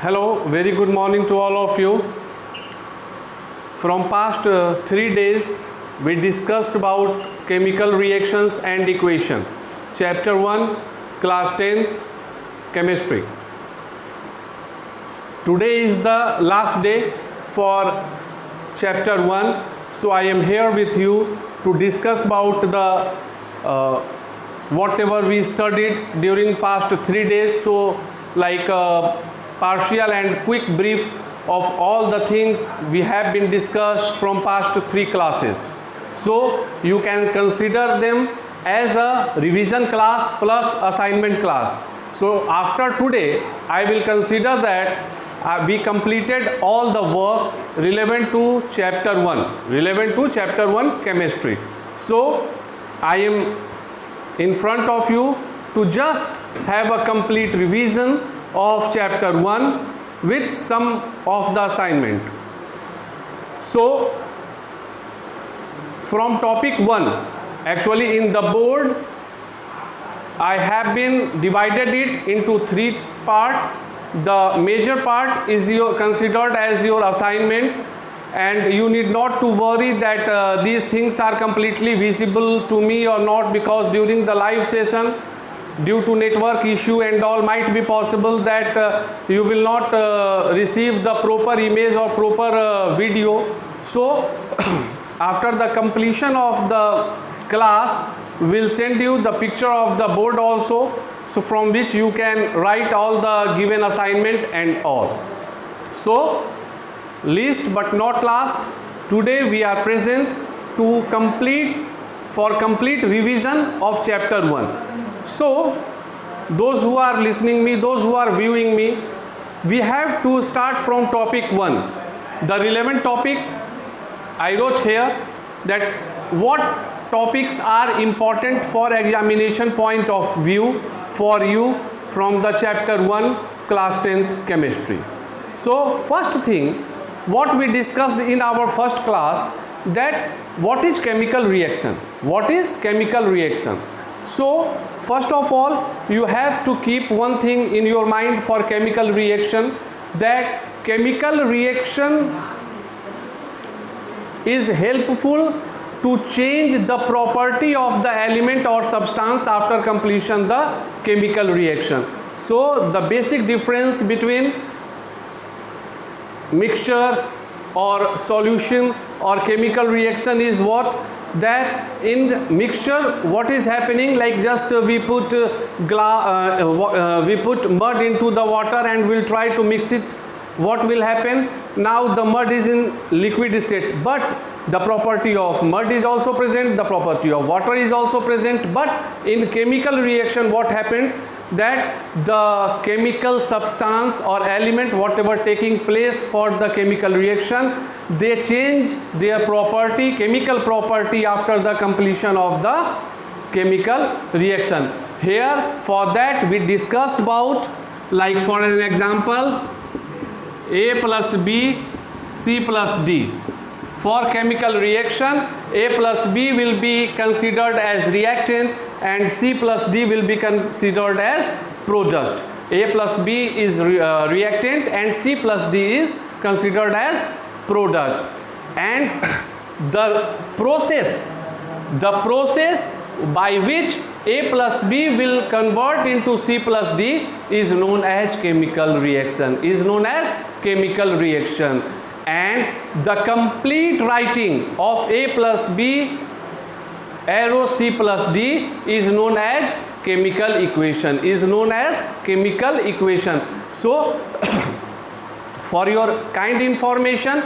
Hello, very good morning to all of you. From past 3 days, we discussed about chemical reactions and equation. Chapter 1, class 10th, chemistry. Today is the last day for chapter 1. So I am here with you to discuss about the whatever we studied during past 3 days. So like partial and quick brief of all the things we have been discussed from past 3 classes. So you can consider them as a revision class plus assignment class. So after today, I will consider that we completed all the work relevant to chapter 1 chemistry. So I am in front of you to just have a complete revision of chapter 1 with some of the assignment. So from topic 1, actually in the board I have been divided it into 3 parts. The major part is considered as your assignment, and you need not to worry that these things are completely visible to me or not, because during the live session, due to network issue and all, might be possible that you will not receive the proper image or proper video. So after the completion of the class, we'll send you the picture of the board also, so from which you can write all the given assignment and all. So least but not last, today we are present to complete revision of chapter 1. So those who are listening me, those who are viewing me, we have to start from topic 1. The relevant topic I wrote here, that what topics are important for examination point of view for you from the chapter 1 class 10th chemistry. So first thing, what we discussed in our first class, that what is chemical reaction? What is chemical reaction? So first of all, you have to keep one thing in your mind for chemical reaction, that chemical reaction is helpful to change the property of the element or substance after completion the chemical reaction. So the basic difference between mixture or solution or chemical reaction is what? That in mixture, what is happening, like just we put mud into the water and we'll try to mix it. What will happen? Now the mud is in liquid state, but the property of mud is also present, the property of water is also present. But in chemical reaction, what happens? That the chemical substance or element, whatever taking place for the chemical reaction, they change their property, chemical property, after the completion of the chemical reaction. Here for that we discussed about, like for an example, A plus B, C plus D. For chemical reaction, A plus B will be considered as reactant and C plus D will be considered as product. A plus B is reactant and C plus D is considered as product. And the process by which A plus B will convert into C plus D is known as chemical reaction, and the complete writing of A plus B arrow C plus D is known as chemical equation, So for your kind information,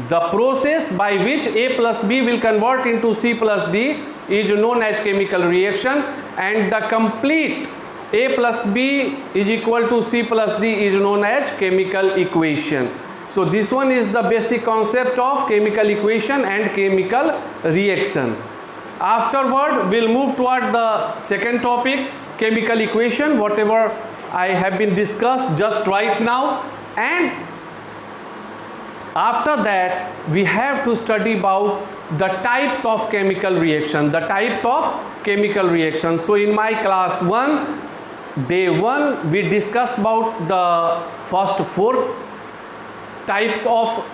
the process by which A plus B will convert into C plus D is known as chemical reaction, and the complete A plus B is equal to C plus D is known as chemical equation. So this one is the basic concept of chemical equation and chemical reaction. Afterward, we'll move toward the second topic, chemical equation, whatever I have been discussed just right now. And after that, we have to study about the types of chemical reaction, So in my class 1, day 1 we discussed about the first 4 types of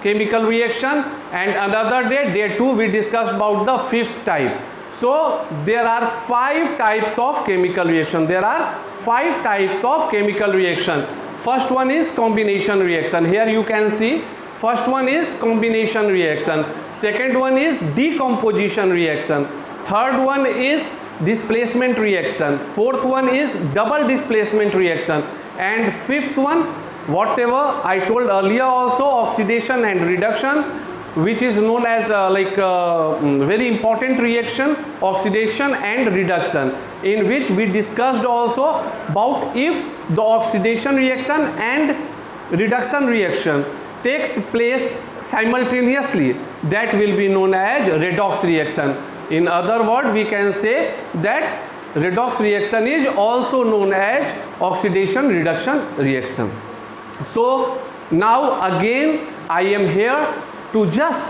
chemical reaction, and another day, day 2, we discussed about the 5th type. So there are 5 types of chemical reaction. There are 5 types of chemical reaction. First one is combination reaction. Here you can see first one is combination reaction. Second one is decomposition reaction. Third one is displacement reaction. Fourth one is double displacement reaction. And fifth one, whatever I told earlier also, oxidation and reduction, which is known as very important reaction, oxidation and reduction, in which we discussed also about if the oxidation reaction and reduction reaction takes place simultaneously, that will be known as redox reaction. In other words, we can say that redox reaction is also known as oxidation reduction reaction. So now again I am here to just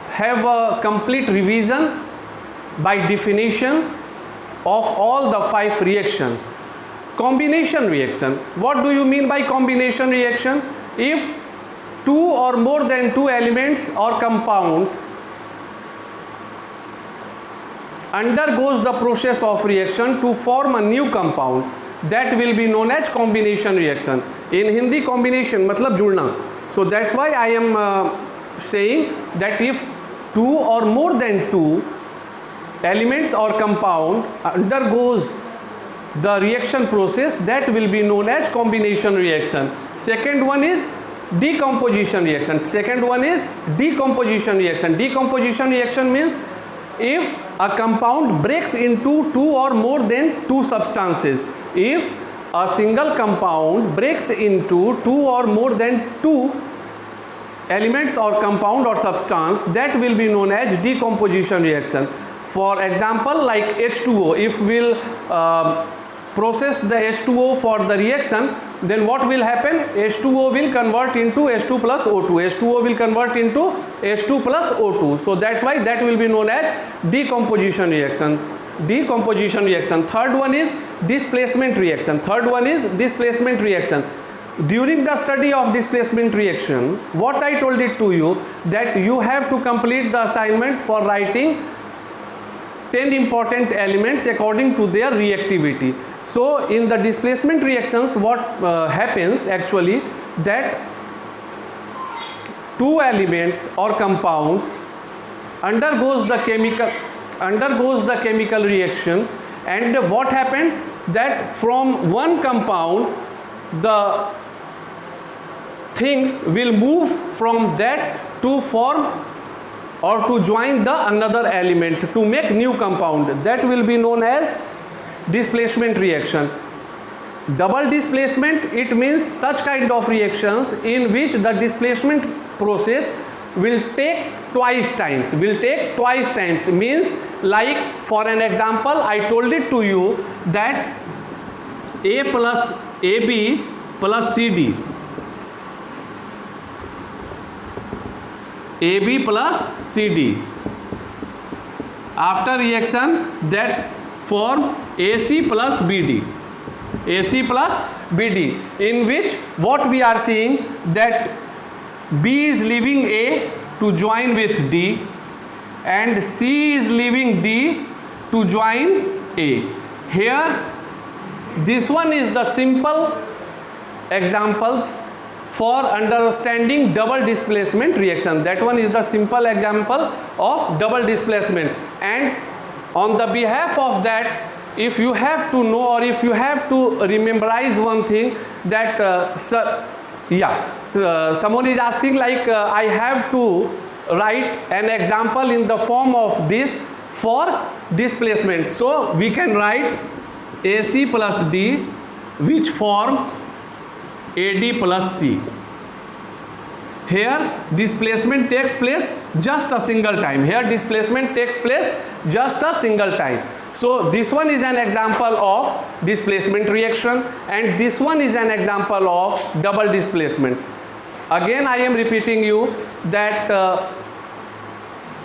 have a complete revision by definition of all the 5 reactions. Combination reaction. What do you mean by combination reaction? If 2 or more than 2 elements or compounds undergoes the process of reaction to form a new compound, that will be known as combination reaction. In Hindi, combination matlab judna. So that's why I am saying that if 2 or more than 2 elements or compound undergoes the reaction process, that will be known as combination reaction. Second one is decomposition reaction. Second one is decomposition reaction. Decomposition reaction means if a compound breaks into 2 or more than 2 substances. If a single compound breaks into 2 or more than 2 elements or compound or substance, that will be known as decomposition reaction. For example, like H2O, if we'll process the H2O for the reaction, then what will happen? H2O will convert into H2 plus O2. H2O will convert into H2 plus O2. So that's why that will be known as decomposition reaction. Decomposition reaction. Third one is displacement reaction. Third one is displacement reaction. During the study of displacement reaction, what I told it to you, that you have to complete the assignment for writing 10 important elements according to their reactivity. So in the displacement reactions, what happens actually, that 2 elements or compounds undergoes the chemical reaction, and what happened, that from one compound the things will move from that to form or to join the another element to make new compound. That will be known as displacement reaction. Double displacement, it means such kind of reactions in which the displacement process will take twice times. Means, like for an example, I told it to you that A plus AB plus CD, AB plus CD, after reaction that form AC plus BD, AC plus BD, in which what we are seeing, that B is leaving A to join with D and C is leaving D to join A. Here this one is the simple example for understanding double displacement reaction. That one is the simple example of double displacement. And on the behalf of that, if you have to know or if you have to rememberize one thing, that someone is asking like I have to write an example in the form of this for displacement. So we can write AC plus D, which form AD plus C. Here displacement takes place just a single time. Here displacement takes place just a single time. So this one is an example of displacement reaction, and this one is an example of double displacement. Again I am repeating you that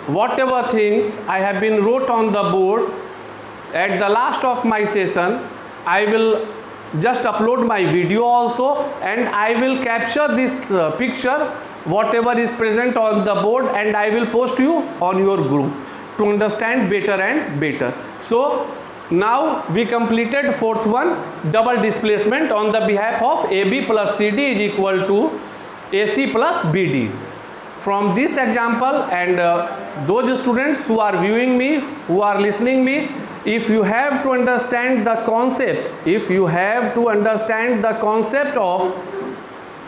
whatever things I have been wrote on the board at the last of my session, I will just upload my video also, and I will capture this picture whatever is present on the board, and I will post you on your group to understand better and better. So now we completed fourth one, double displacement on the behalf of AB plus CD is equal to AC plus BD. From this example, and those students who are viewing me, who are listening me, if you have to understand the concept, if you have to understand the concept of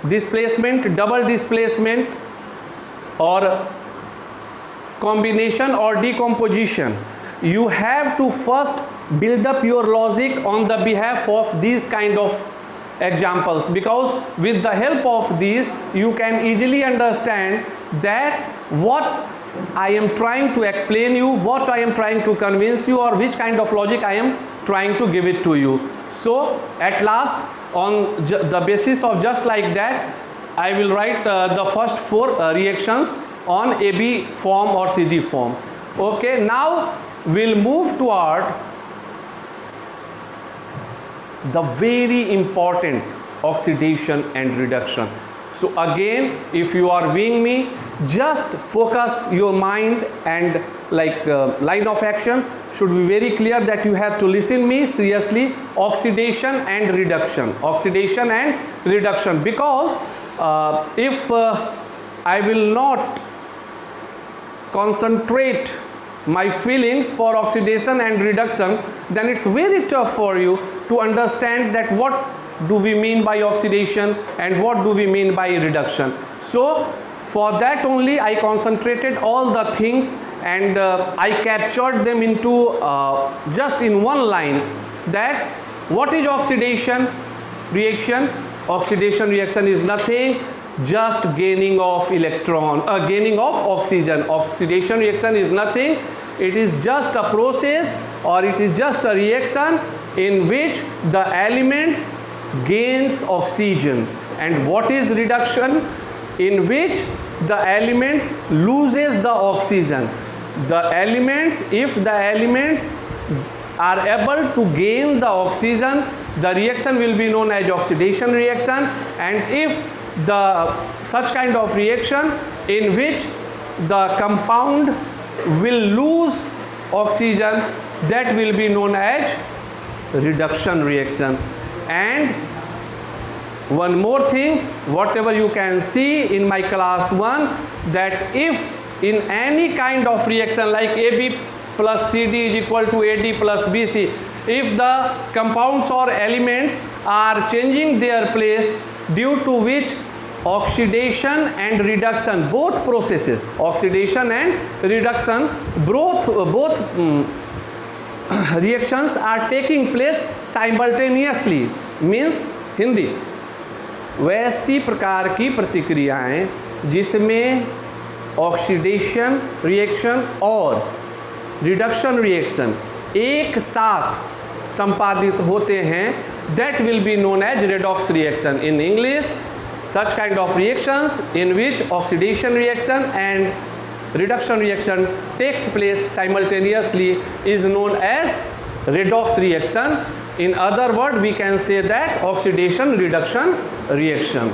displacement, double displacement, or combination or decomposition, you have to first build up your logic on the behalf of these kind of examples, because with the help of these you can easily understand that what I am trying to explain you, what I am trying to convince you, or which kind of logic I am trying to give it to you. So at last, on the basis of just like that, I will write the first four reactions on AB form or CD form. Okay, now we'll move toward the very important oxidation and reduction. So again, if you are viewing me, just focus your mind, and like line of action should be very clear that you have to listen me seriously. Oxidation and reduction, oxidation and reduction, because if I will not concentrate my feelings for oxidation and reduction, then it's very tough for you to understand that what do we mean by oxidation and what do we mean by reduction. So for that only I concentrated all the things, and I captured them into just in one line, that what is oxidation reaction? Oxidation reaction is nothing, just gaining of electron, gaining of oxygen. Oxidation reaction is nothing, it is just a process, or it is just a reaction in which the elements gains oxygen. And what is reduction? In which the elements loses the oxygen. The elements, if the elements are able to gain the oxygen, the reaction will be known as oxidation reaction. And if the such kind of reaction in which the compound will lose oxygen, that will be known as reduction reaction. And one more thing, whatever you can see in my class 1, that if in any kind of reaction like AB plus CD is equal to AD plus BC, if the compounds or elements are changing their place, due to which oxidation and reduction, both processes, oxidation and reduction, both reactions are taking place simultaneously, means Hindi, वैसी प्रकार की प्रतिक्रियाएं जिसमें oxidation reaction और reduction reaction एक साथ संपादित होते हैं, that will be known as redox reaction. In English, such kind of reactions in which oxidation reaction and reduction reaction takes place simultaneously is known as redox reaction. In other words, we can say that oxidation reduction reaction.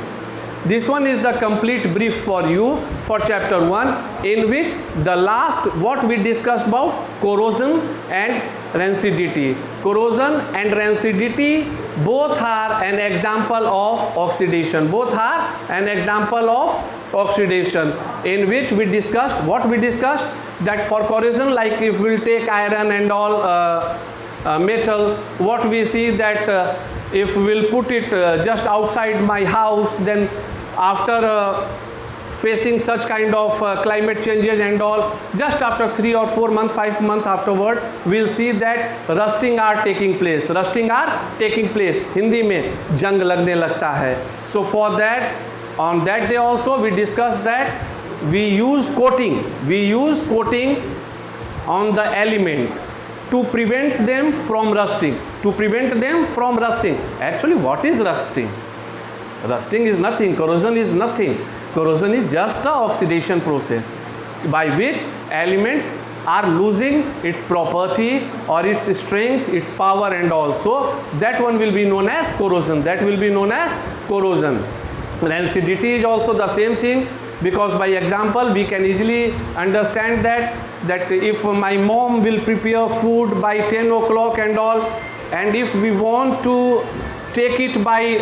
This one is the complete brief for you for chapter 1, in which the last what we discussed about corrosion and rancidity. Corrosion and rancidity both are an example of oxidation. Both are an example of oxidation, in which we discussed, what we discussed, that for corrosion, like if we'll take iron and all metal, what we see that if we'll put it just outside my house, then after facing such kind of climate changes and all, just after 3 or 4 months, 5 months afterward, we'll see that rusting are taking place. Rusting are taking place. Hindi में जंग लगने लगता है. So for that, on that day also we discussed that we use coating. We use coating on the element to prevent them from rusting. To prevent them from rusting. Actually, what is rusting? Rusting is nothing. Corrosion is nothing. Corrosion is just an oxidation process by which elements are losing its property or its strength, its power, and also that one will be known as corrosion. That will be known as corrosion. Rancidity is also the same thing, because by example we can easily understand that if my mom will prepare food by 10 o'clock and all, and if we want to take it by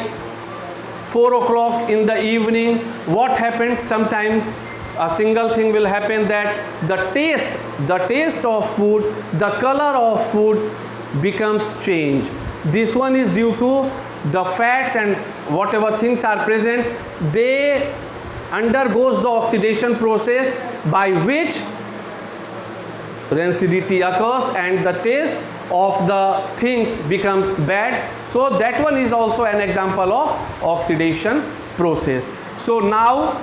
4 o'clock in the evening, what happens? Sometimes a single thing will happen, that the taste of food, the color of food becomes changed. This one is due to the fats and whatever things are present, they undergoes the oxidation process by which rancidity occurs and the taste of the things becomes bad. So that one is also an example of oxidation process. So now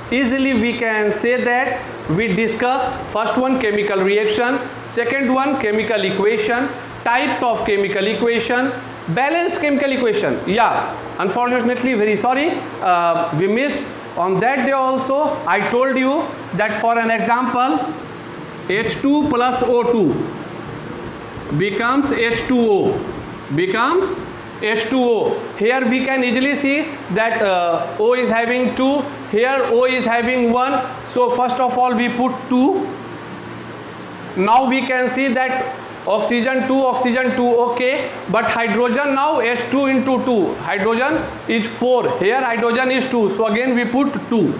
easily we can say that we discussed first one chemical reaction, second one chemical equation, types of chemical equation, balanced chemical equation. Yeah, unfortunately, very sorry, we missed on that day also. I told you that for an example, H2 plus O2 becomes H2O, Here we can easily see that O is having 2, here O is having 1. So first of all we put 2. Now we can see that oxygen 2, okay, but hydrogen now H2 into 2, hydrogen is 4, here hydrogen is 2, so again we put 2.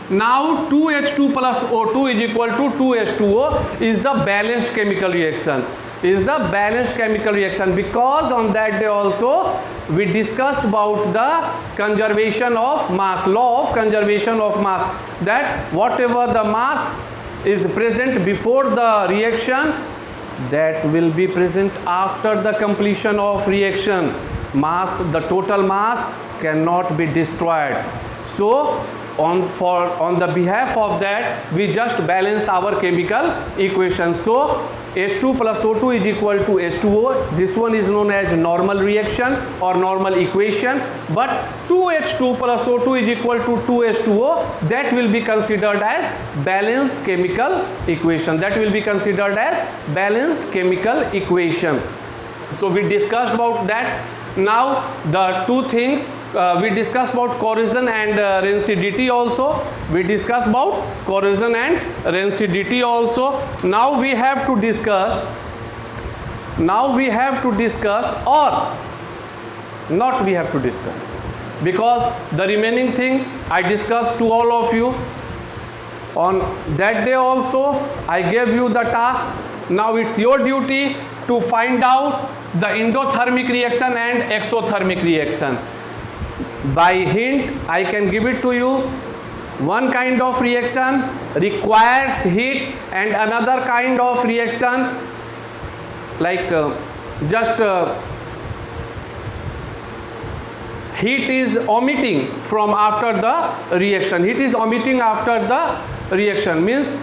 Now 2H2 plus O2 is equal to 2H2O is the balanced chemical reaction, because on that day also we discussed about the conservation of mass, law of conservation of mass, that whatever the mass is present before the reaction, that will be present after the completion of reaction. Mass, the total mass cannot be destroyed. So on the behalf of that, we just balance our chemical equation. So H2 plus O2 is equal to H2O. This one is known as normal reaction or normal equation. But 2H2 plus O2 is equal to 2H2O. That will be considered as balanced chemical equation. So we discussed about that. Now the two things we discussed about corrosion and rancidity also. Now we have to discuss, or not we have to discuss, because the remaining thing I discussed to all of you. On that day also I gave you the task. Now it's your duty to find out the endothermic reaction and exothermic reaction. By hint, I can give it to you. One kind of reaction requires heat and another kind of reaction like heat is omitting from after the reaction. Means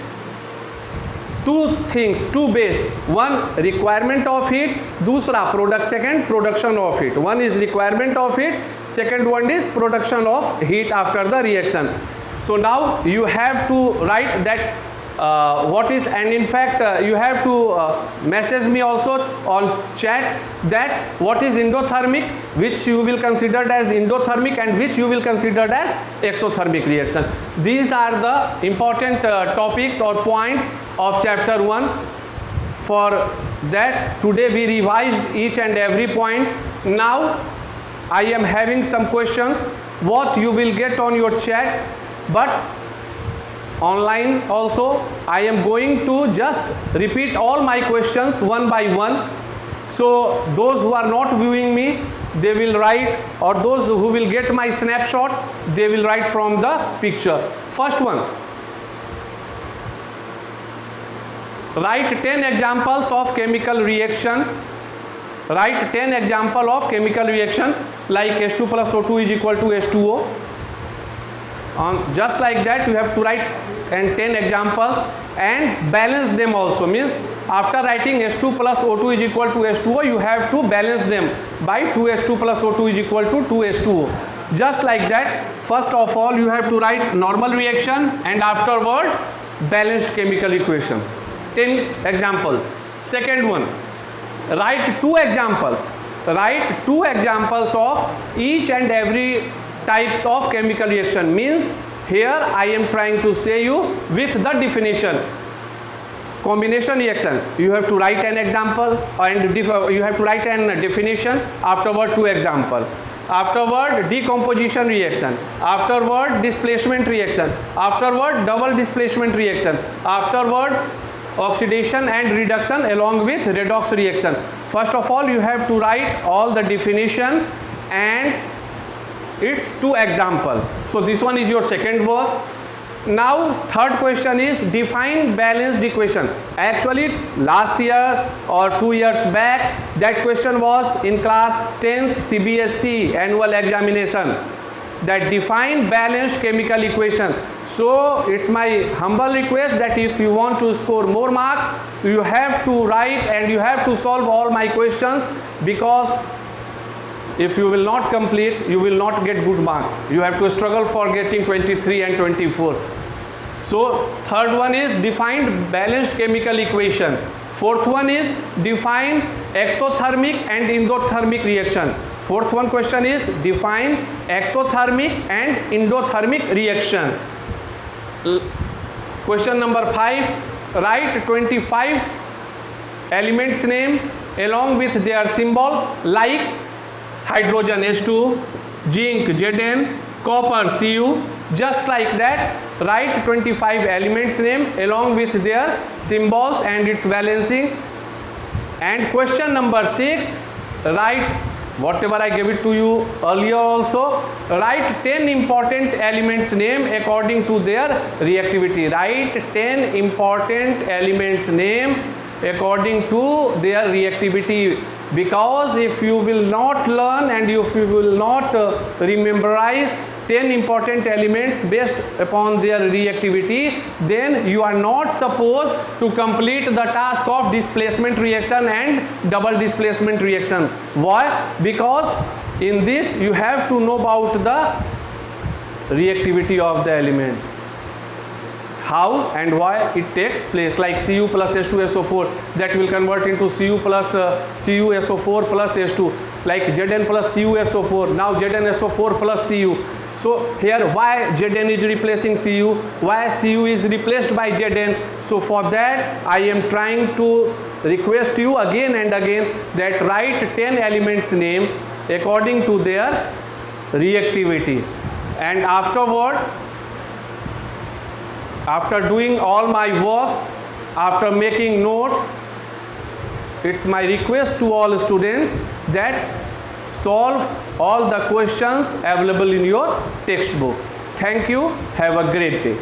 two things, two base. One, requirement of heat, दूसरा product, second production of heat. One is requirement of heat, second one is production of heat after the reaction. So now you have to write that what is, and in fact you have to message me also on chat that what is endothermic, which you will consider as endothermic and which you will consider as exothermic reaction. These are the important topics or points of chapter 1. For that today we revised each and every point. Now I am having some questions what you will get on your chat, but online also I am going to just repeat all my questions one by one. So those who are not viewing me, they will write, or those who will get my snapshot, they will write from the picture. First one, write 10 examples of chemical reaction. Write 10 example of chemical reaction like H2 plus O2 is equal to H2O. Just like that you have to write 10 examples and balance them also. Means after writing H2 plus O2 is equal to H2O, you have to balance them by 2H2 plus O2 is equal to 2H2O. Just like that, first of all you have to write normal reaction and afterward balanced chemical equation. 10 example. Second one, write 2 examples. Write 2 examples of each and every types of chemical reaction. Means here I am trying to say you with the definition. Combination reaction, you have to write an example and you have to write an definition, afterward 2 example. Afterward decomposition reaction, afterward displacement reaction, afterward double displacement reaction, afterward oxidation and reduction along with redox reaction. First of all, you have to write all the definition and its 2 example. So this one is your second work. Now third question is define balanced equation. Actually last year or 2 years back that question was in class 10th CBSE annual examination, that define balanced chemical equation. So it's my humble request that if you want to score more marks, you have to write and you have to solve all my questions, because if you will not complete, you will not get good marks. You have to struggle for getting 23 and 24. So third one is define balanced chemical equation. Fourth one is define exothermic and endothermic reaction. Fourth one question is define exothermic and endothermic reaction. Question number 5, write 25 elements name along with their symbol, like hydrogen H2, zinc Zn, copper Cu. Just like that, write 25 elements name along with their symbols and its balancing. And question number 6, write whatever I gave it to you earlier also. Write 10 important elements name according to their reactivity. Write 10 important elements name according to their reactivity. Because if you will not learn and if you will not rememberize 10 important elements based upon their reactivity, then you are not supposed to complete the task of displacement reaction and double displacement reaction. Why? Because in this you have to know about the reactivity of the element, how and why it takes place, like Cu plus H2SO4 that will convert into Cu plus CuSO4 plus H2, like Zn plus CuSO4, now ZnSO4 plus Cu. So here why Zn is replacing Cu, why Cu is replaced by Zn. So for that I am trying to request you again and again that write 10 elements name according to their reactivity. And afterward, after doing all my work, after making notes, it's my request to all students that solve all the questions available in your textbook. Thank you. Have a great day.